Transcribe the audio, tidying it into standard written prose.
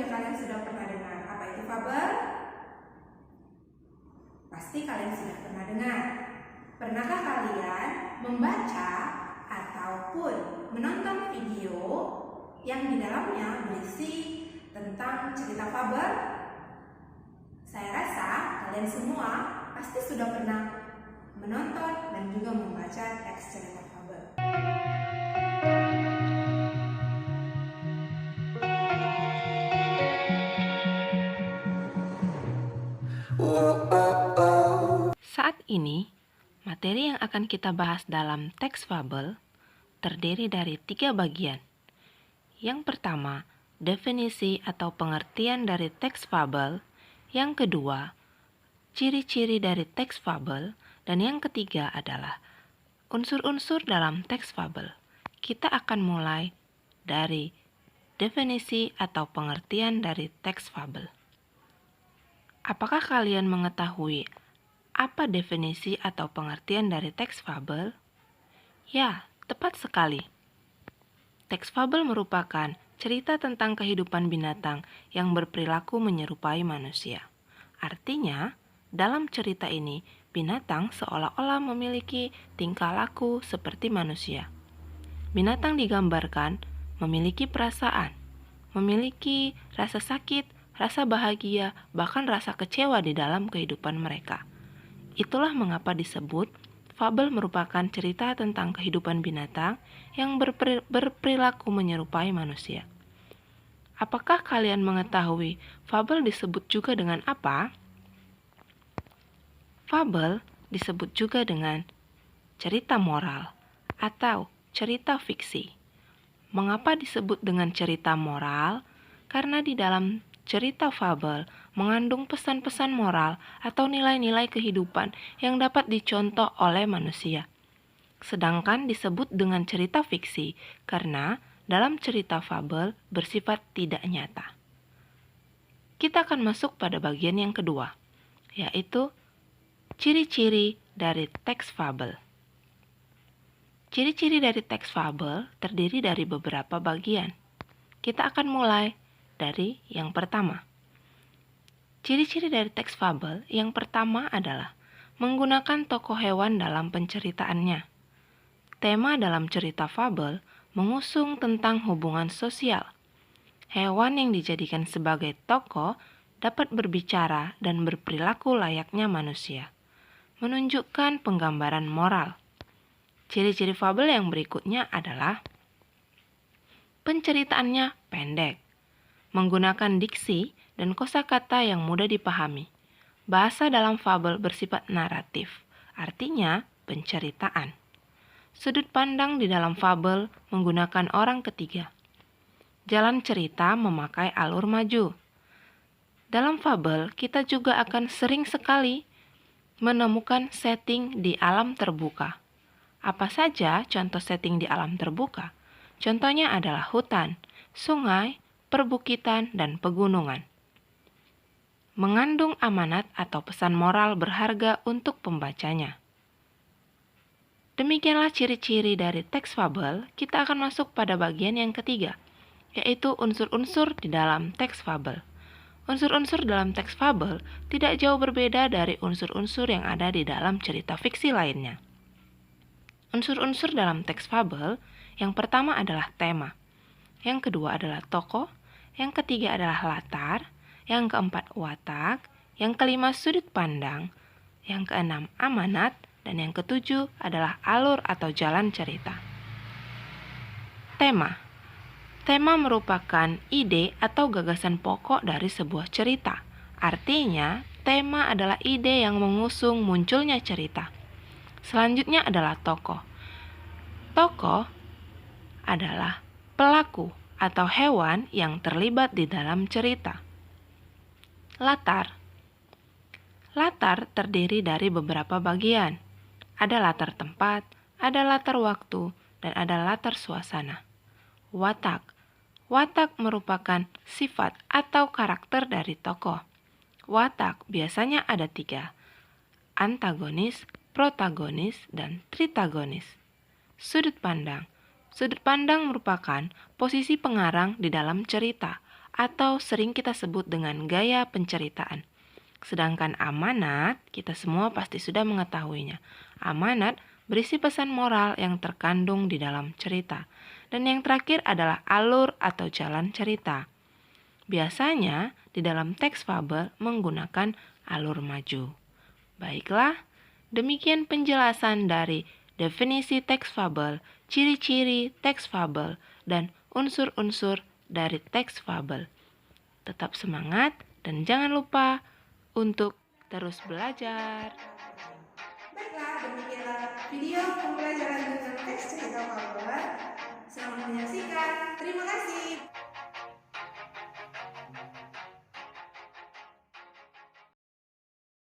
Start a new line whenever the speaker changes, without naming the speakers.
tentunya kalian sudah pernah dengar. Apa itu fabel? Pasti kalian sudah pernah dengar. Pernahkah kalian membaca ataupun menonton video yang di dalamnya berisi tentang cerita fabel? Saya rasa kalian semua pasti sudah pernah menonton dan juga membaca teks cerita fabel.
Saat ini, materi yang akan kita bahas dalam teks fabel terdiri dari 3 bagian. Yang pertama, definisi atau pengertian dari teks fabel. Yang kedua, ciri-ciri dari teks fabel. Dan yang ketiga adalah unsur-unsur dalam teks fabel. Kita akan mulai dari definisi atau pengertian dari teks fabel. Apakah kalian mengetahui apa definisi atau pengertian dari teks fabel? Ya, tepat sekali. Teks fabel merupakan cerita tentang kehidupan binatang yang berperilaku menyerupai manusia. Artinya, dalam cerita ini, binatang seolah-olah memiliki tingkah laku seperti manusia. Binatang digambarkan memiliki perasaan, memiliki rasa sakit, rasa bahagia, bahkan rasa kecewa di dalam kehidupan mereka. Itulah mengapa disebut fabel merupakan cerita tentang kehidupan binatang yang berperilaku menyerupai manusia. Apakah kalian mengetahui fabel disebut juga dengan apa? Fabel disebut juga dengan cerita moral atau cerita fiksi. Mengapa disebut dengan cerita moral? Karena di dalam cerita fabel mengandung pesan-pesan moral atau nilai-nilai kehidupan yang dapat dicontoh oleh manusia. Sedangkan disebut dengan cerita fiksi karena dalam cerita fabel bersifat tidak nyata. Kita akan masuk pada bagian yang kedua, yaitu ciri-ciri dari teks fabel. Ciri-ciri dari teks fabel terdiri dari beberapa bagian. Kita akan mulai dari yang pertama. Ciri-ciri dari teks fabel yang pertama adalah menggunakan tokoh hewan dalam penceritaannya. Tema dalam cerita fabel mengusung tentang hubungan sosial. Hewan yang dijadikan sebagai tokoh dapat berbicara dan berperilaku layaknya manusia, menunjukkan penggambaran moral. Ciri-ciri fabel yang berikutnya adalah penceritaannya pendek, menggunakan diksi dan kosakata yang mudah dipahami. Bahasa dalam fabel bersifat naratif, artinya penceritaan. Sudut pandang di dalam fabel menggunakan orang ketiga. Jalan cerita memakai alur maju. Dalam fabel, kita juga akan sering sekali menemukan setting di alam terbuka. Apa saja contoh setting di alam terbuka? Contohnya adalah hutan, sungai, perbukitan, dan pegunungan. Mengandung amanat atau pesan moral berharga untuk pembacanya. Demikianlah ciri-ciri dari teks fabel. Kita akan masuk pada bagian yang ketiga, yaitu unsur-unsur di dalam teks fabel. Unsur-unsur dalam teks fabel tidak jauh berbeda dari unsur-unsur yang ada di dalam cerita fiksi lainnya. Unsur-unsur dalam teks fabel yang pertama adalah tema, yang kedua adalah tokoh, yang ketiga adalah latar, yang keempat watak, yang kelima sudut pandang, yang keenam amanat, dan yang ketujuh adalah alur atau jalan cerita. Tema. Tema merupakan ide atau gagasan pokok dari sebuah cerita. Artinya, tema adalah ide yang mengusung munculnya cerita. Selanjutnya adalah tokoh. Tokoh adalah pelaku atau hewan yang terlibat di dalam cerita. Latar. Latar terdiri dari beberapa bagian. Ada latar tempat, ada latar waktu, dan ada latar suasana. Watak. Watak merupakan sifat atau karakter dari tokoh. Watak biasanya ada 3, antagonis, protagonis, dan tritagonis. Sudut pandang. Sudut pandang merupakan posisi pengarang di dalam cerita atau sering kita sebut dengan gaya penceritaan. Sedangkan amanat, kita semua pasti sudah mengetahuinya. Amanat berisi pesan moral yang terkandung di dalam cerita. Dan yang terakhir adalah alur atau jalan cerita. Biasanya di dalam teks fabel menggunakan alur maju. Baiklah, demikian penjelasan dari definisi teks fabel, ciri-ciri teks fabel, dan unsur-unsur dari teks fabel. Tetap semangat dan jangan lupa untuk terus belajar.
Baiklah, demikianlah video pembelajaran tentang teks cerita fabel. Selamat menyaksikan. Terima kasih.